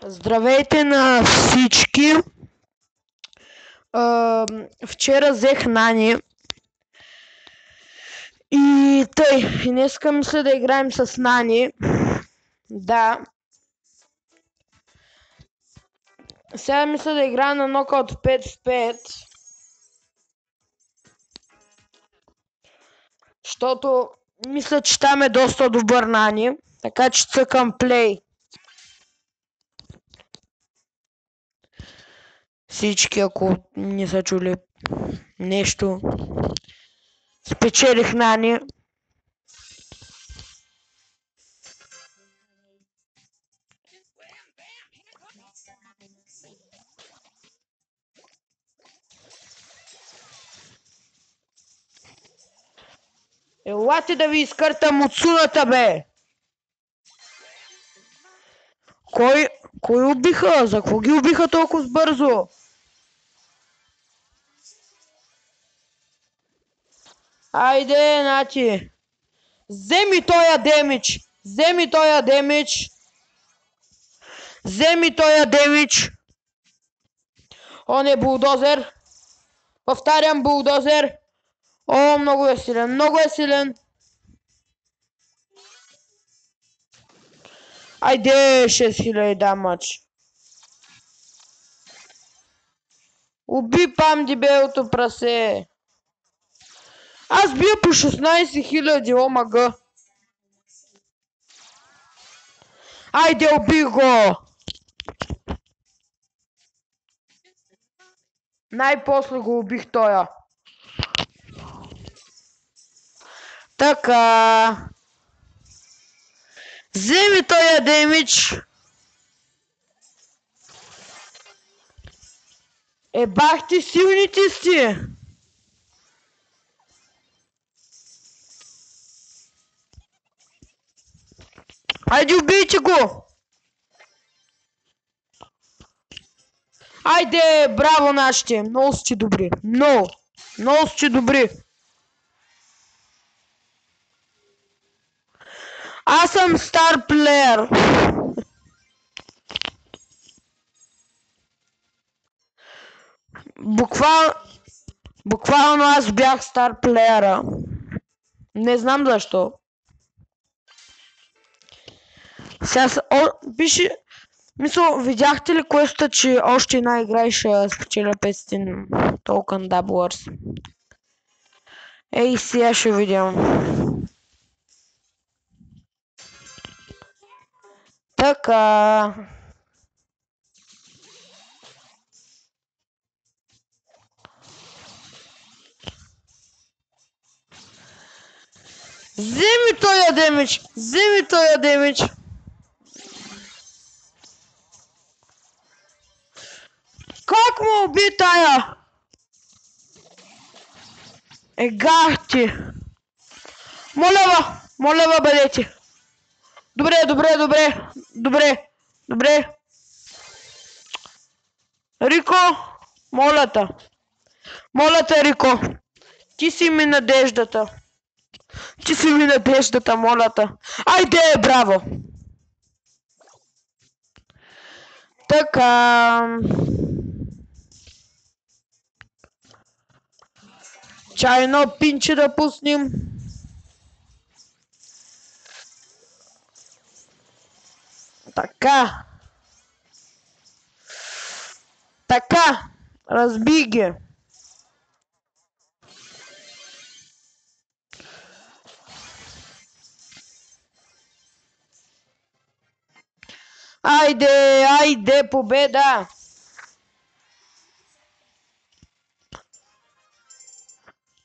Здравейте на всички! Вчера взех Нани и тъй, днеска мисля да играем с Нани. Да. Сега мисля да играем на нокаут 5 в 5. Защото мисля, че там е доста добър Нани. Така че цъкам плей. Всички, ако не са чули нещо, спечелих Нани. Елате да ви изкъртам от суната, бе! Кой убиха? За какво ги убиха толкова бързо? Айде, Нати! Вземи тоя демидж! Вземи тоя демидж! Вземи тоя демидж! О, не, булдозер! Повтарям, булдозер! О, много е силен, много е силен! Айде, 6000 дамъч! Уби пам дебелото прасе! Аз бия по 16 000, омага! Айде, уби го! Най-после го убих тоя. Така. Вземи тоя демидж. Бах ти, силните сте! Айде, убийте го! Айде, браво нашите! Много сте добри! Много! Много сте добри! Аз съм стар плеер! Буквално аз бях стар плеера. Не знам защо. Сега пише... Мисля, видяхте ли квеста, че още една игра и ще спечеля 500 токен даблърс? Ей, сега ще видим. Така. Вземи тоя демидж! Вземи тоя демидж! Как му уби тая? Гах ти! Моля бъдете! Добре! Рико, моля те, Рико! Ти си ми надеждата, моля те! Айде, браво! Така... Чайно пинче да пуснем. Така. Разби ги. Айде, победа!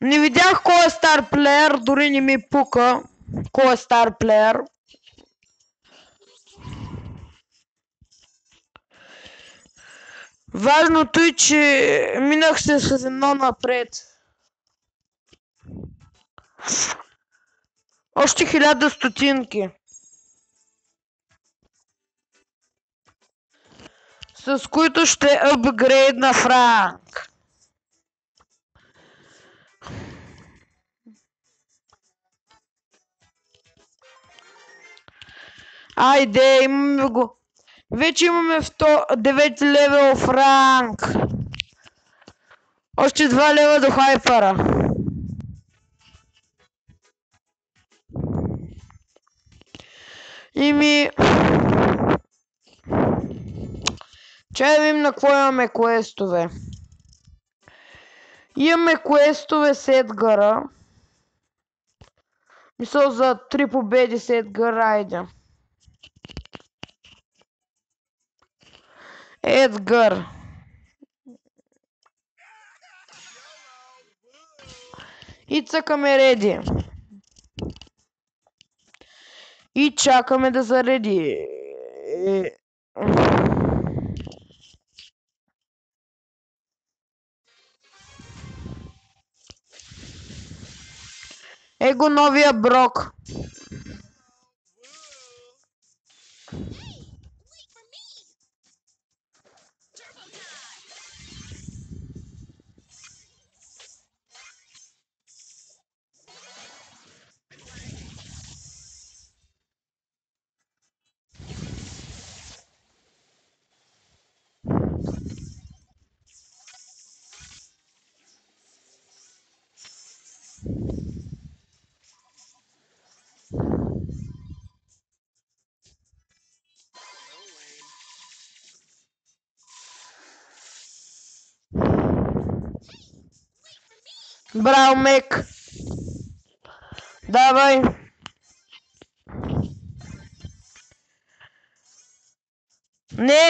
Не видях кой е стар плеер, дори не ми пука кой е стар плеер. Важното е, че минах се с едно напред. Още 1000 стотинки. С които ще апгрейдна Франк. Айде, имаме го. Вече имаме 9 левел в ранг. Още 2 лева до хайпера. Чай да видим на какво имаме квестове. Имаме квестове с Едгара. Мисъл за 3 победи с Едгар, айде. Едгар. И цъкаме реди. И чакаме да зареди. Его новия Брок. Браво, Мек. Давай. Не.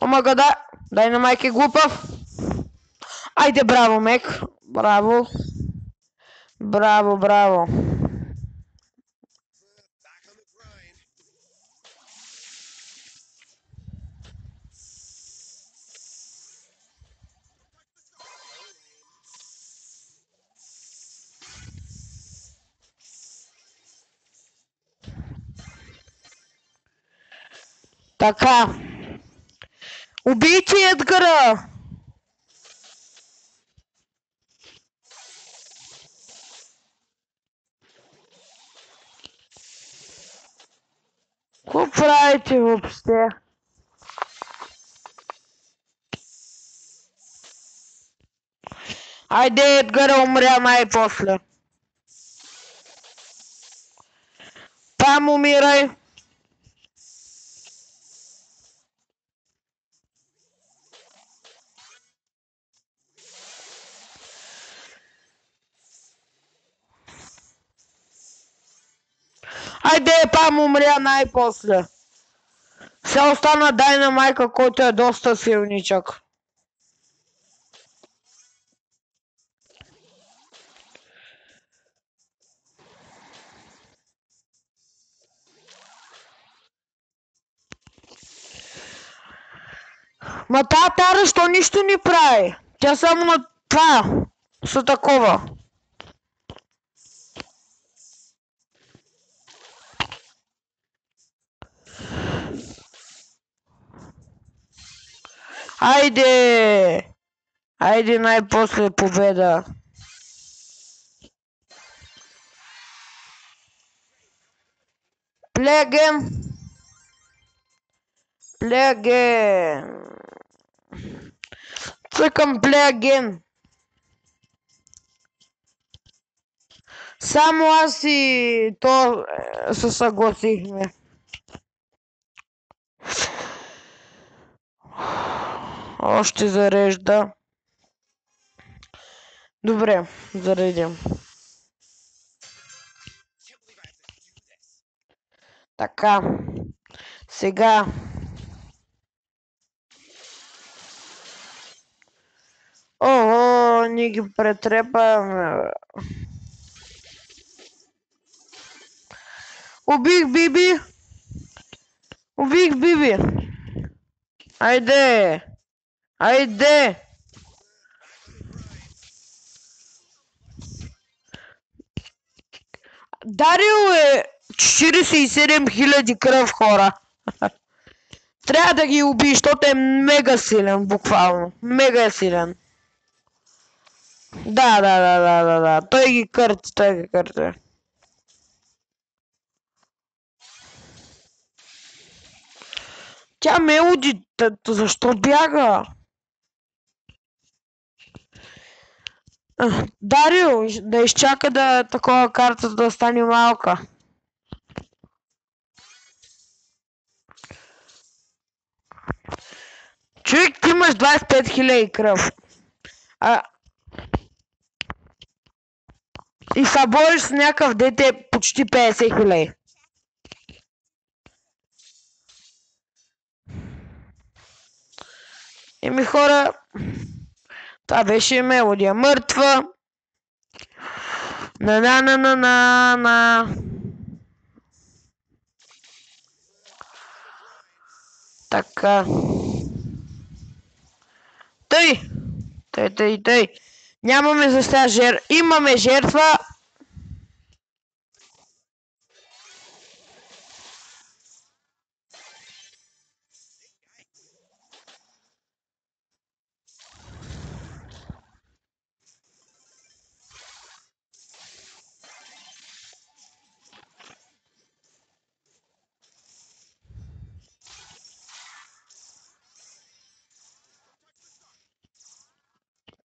Омага да. Дайнамайк е глупав. Айде, браво, Мек. Браво. Браво, браво. Така. Убийте Едгара. Какво правите въобще? Айде, Едгара умря най-после. Пам, умирай. Айде, Пам умря най-после. Сега остана Дайнамайка, който е доста силничък. Ма Тара, що нищо не прави? Тя само на това са такова. Айде! Айде най-после победа. Play again. Play again. Цъкам play again. Само аз и то се съгласихме. Още зарежда. Добре, заредим. Така. Сега. Ого, ние ги претрепаме. Убих Биби. Убих Биби. Айде. Айде. Дарил е 47 000 кръв, хора. Трябва да ги убий, защото е мега силен, буквално. Мега е силен. Да. Той ги кърти. Тя Мелоди, защо бяга? Дарио, да изчака да такова картата да стане малка. Човек, ти имаш 25 000 кръв. И се бориш с някакъв дете почти 50 000. Еми хора, това беше Мелодия мъртва. На. Така. Тъй. Нямаме за сега имаме жертва.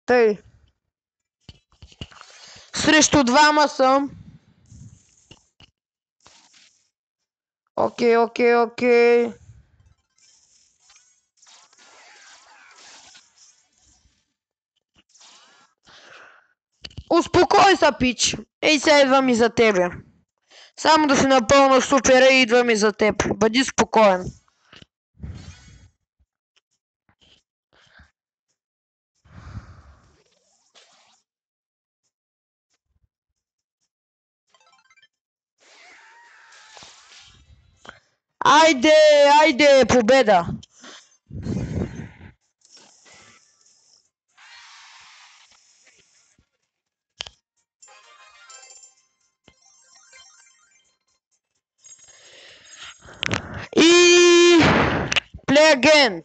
Тъй. Срещу двама съм. Окей. Успокой се, пич. Ей, сега идвам и за тебе. Само да си напълна супера и идвам и за теб. Бъди спокоен. Айде, победа. И play again.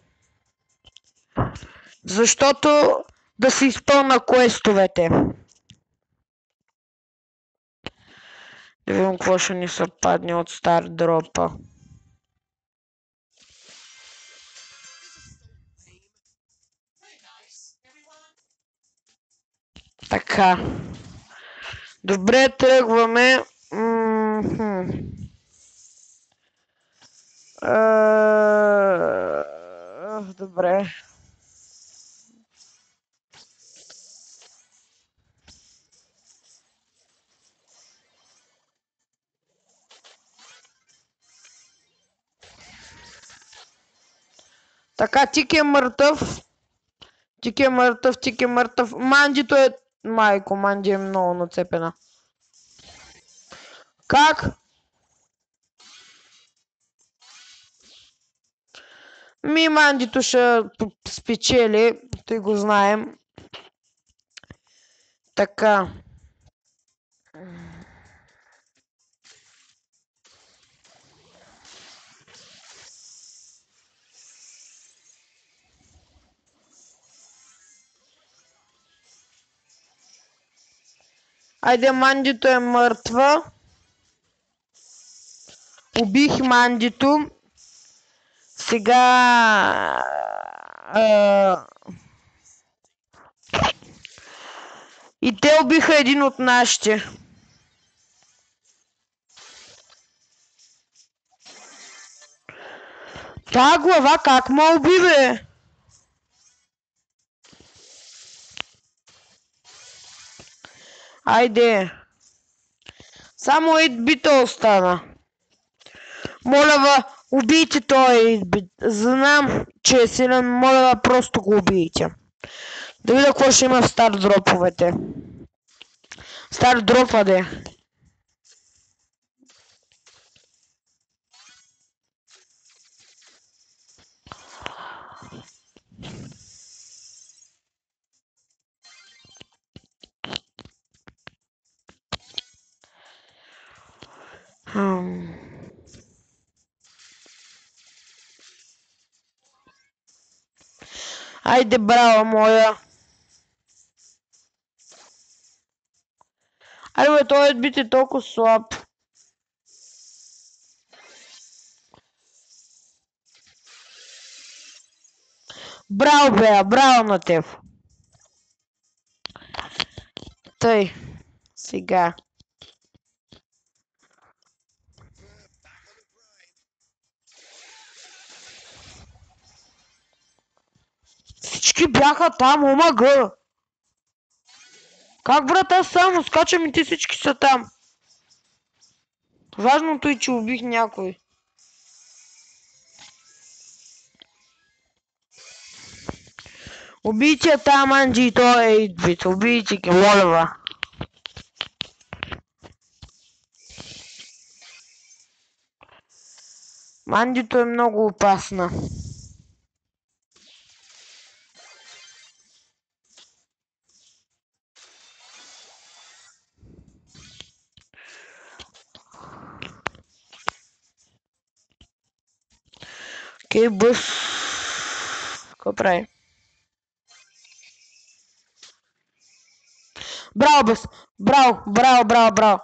Защото да си изпълна квестовете. Да видим какво ще ни се падне от стар дропа. Така. Добре, тръгваме. Добре. Така, Тик е мъртъв. Мандито е... Майко, Манди е много нацепена. Как? Мандито ще спечели. Той го знаем. Така. Айде, Мандито е мъртва. Убих Мандито. Сега... И те убиха един от нашите. Та глава как ме уби, бе? Айде. Само 8-бита остана. Моля, убийте този 8-бит. Знам, че е силен. Моля, просто го убийте. Да видя какво ще има в стар дроповете. Стар дропа, де. Айде, браво, моя. Айде, бе, този 8-бит е толкова слаб. Браво, бе, браво на теб. Тъй, сега. Всички бяха там, омага. Как, брат, аз само скачам и ти всички са там. Важното е, че убих някой. Убийте там, Анджи, и той е 8-бит. Убийте ги, моля ва. Мандито е много опасна. Окей, бъс. Какво прави? Браво, бъс. Браво, браво, браво, браво.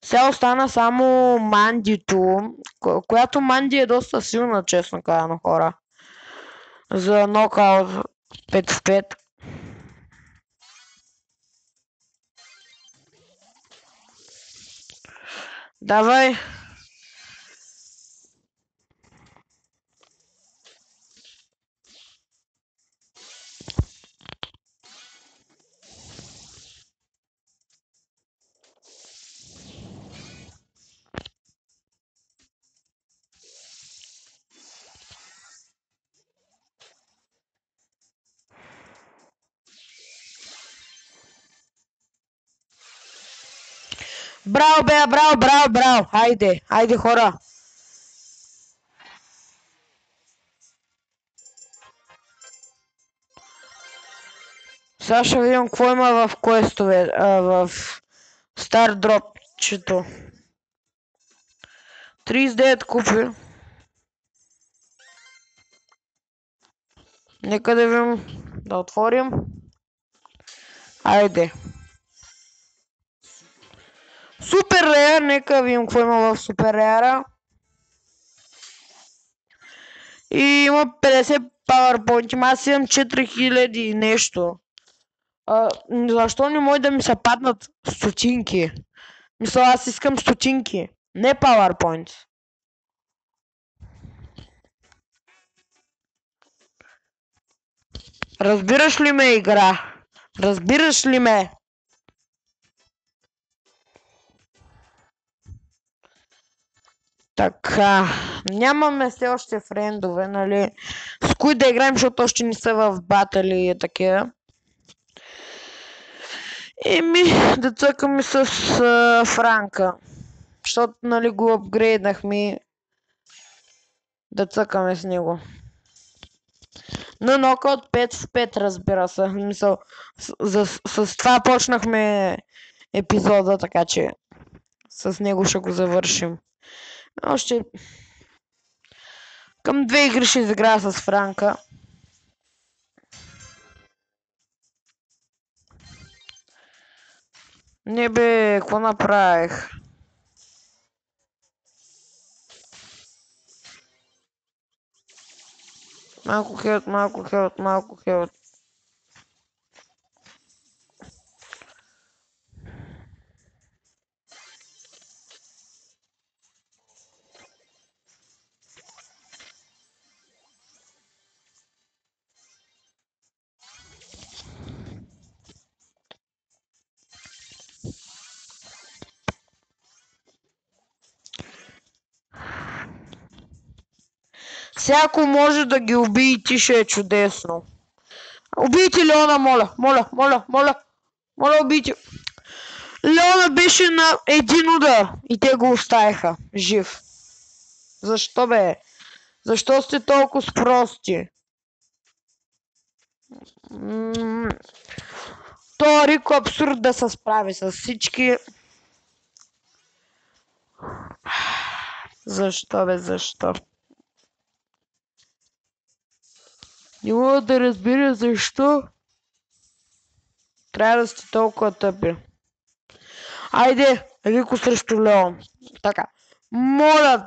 Сега остана само Мандито, която Манди е доста силна, честно казано, хора. За нокаут 5 в 5. Давай. Браво, бе, браво, браво, браво. Хайде, хайде, хора. Сега ще видим какво има в квестове, в стар дропчето. 39 купи. Нека да видим, да отворим. Айде. Супер реар, нека видим какво има в супер реара. И има 50 PowerPoint, аз имам 4000 и нещо. Защо не може да ми се паднат стотинки? Мисля, аз искам стотинки, не PowerPoint. Разбираш ли ме, игра? Разбираш ли ме? Така, нямаме все още френдове, нали? С кои да играем, защото още не са в батали и такива. Еми, да цъкаме с Франка. Защото, нали, го апгрейднахме. Да цъкаме с него. Но нокаут 5 в 5, разбира се. Мисъл, с това почнахме епизода, така че с него ще го завършим. Още към 2 игри ще изиграя с Франка. Не бе, какво направих? Малко хелт, малко хелт, малко хелт. Всяко може да ги убие и ти ще е чудесно. Убийте Леона, моля, моля, моля, моля. Моля, убийте. Леона беше на един удар и те го оставиха жив. Защо, бе? Защо сте толкова прости? То Рико абсурд да се справи с всички. Защо, бе, защо? Не мога да разбира защо. Трябва да сте толкова тъпи. Айде, Рико срещу Леон. Така. Моля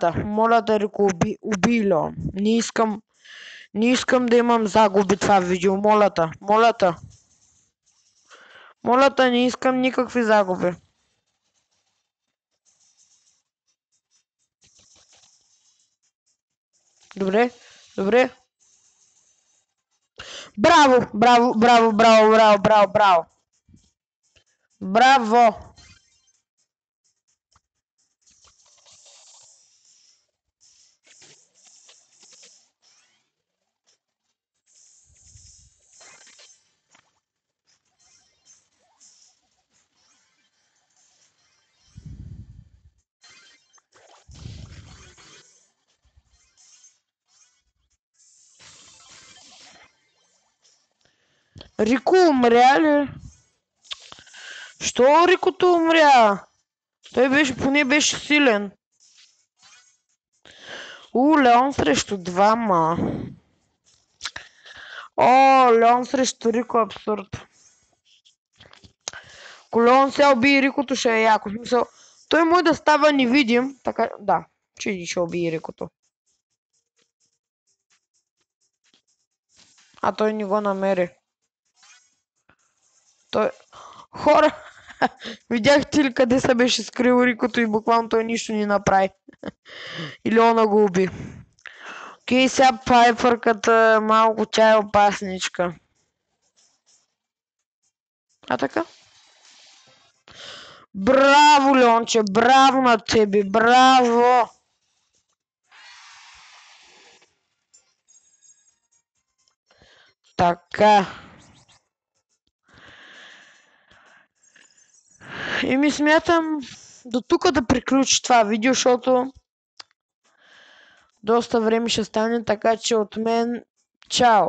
да, Рико, убий Леон. Не Не искам да имам загуби това видео, моля те, моля те. Моля те, не искам никакви загуби. Добре, добре. Браво, браво, браво, браво, браво, браво, браво. Браво. Рико умря ли? Що Рикото умря? Той беше, поне беше силен. Леон срещу двама. Леон срещу Рико, абсурд. Ако Леон се убие Рикото, ще е яко. В смисъл, той може да става невидим, така, да, че ще убие Рикото. А той не го намери. Той... Хора, видяхте ли къде се беше скрил Рикото и буквално той нищо не направи. И Леона го уби. Окей, сега Пайпърката малко тя е опасничка. А така? Браво, Леонче, браво на тебе, браво! Така. И ми смятам до тук да приключи това видео, защото доста време ще стане, така че от мен чао!